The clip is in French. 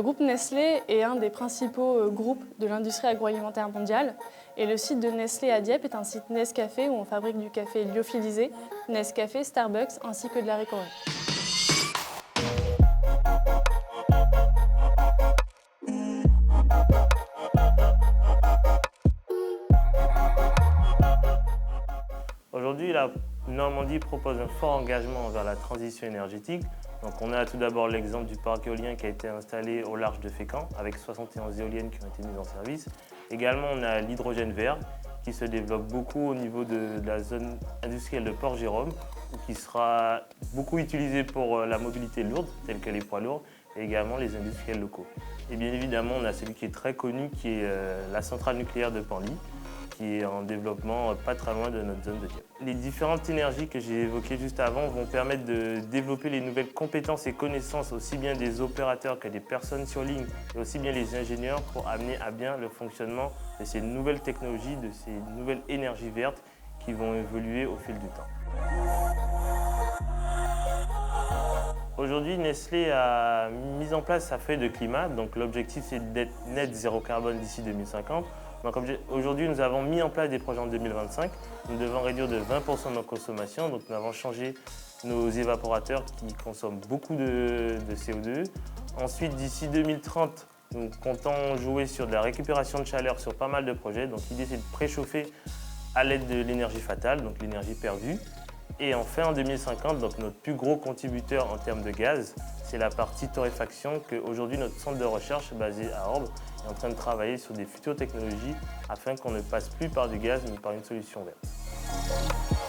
Le groupe Nestlé est un des principaux groupes de l'industrie agroalimentaire mondiale. Et le site de Nestlé à Dieppe est un site Nescafé où on fabrique du café lyophilisé, Nescafé, Starbucks ainsi que de la Ricoré. Aujourd'hui, la Normandie propose un fort engagement vers la transition énergétique. Donc, on a tout d'abord l'exemple du parc éolien qui a été installé au large de Fécamp avec 71 éoliennes qui ont été mises en service. Également, on a l'hydrogène vert qui se développe beaucoup au niveau de la zone industrielle de Port-Jérôme, qui sera beaucoup utilisé pour la mobilité lourde, telle que les poids lourds, et également les industriels locaux. Et bien évidemment, on a celui qui est très connu, qui est la centrale nucléaire de Penly, qui est en développement pas très loin de notre zone de Dieppe. Les différentes énergies que j'ai évoquées juste avant vont permettre de développer les nouvelles compétences et connaissances aussi bien des opérateurs que des personnes sur ligne et aussi bien les ingénieurs pour amener à bien le fonctionnement de ces nouvelles technologies, de ces nouvelles énergies vertes qui vont évoluer au fil du temps. Aujourd'hui, Nestlé a mis en place sa feuille de climat. Donc, l'objectif, c'est d'être net zéro carbone d'ici 2050. Donc, aujourd'hui, nous avons mis en place des projets en 2025. Nous devons réduire de 20% nos consommations. Donc, nous avons changé nos évaporateurs qui consomment beaucoup de CO2. Ensuite, d'ici 2030, nous comptons jouer sur de la récupération de chaleur sur pas mal de projets. Donc, l'idée, c'est de préchauffer à l'aide de l'énergie fatale, donc l'énergie perdue. Et enfin, en 2050, donc notre plus gros contributeur en termes de gaz, c'est la partie torréfaction qu'aujourd'hui notre centre de recherche basé à Orbe est en train de travailler sur des futures technologies afin qu'on ne passe plus par du gaz mais par une solution verte.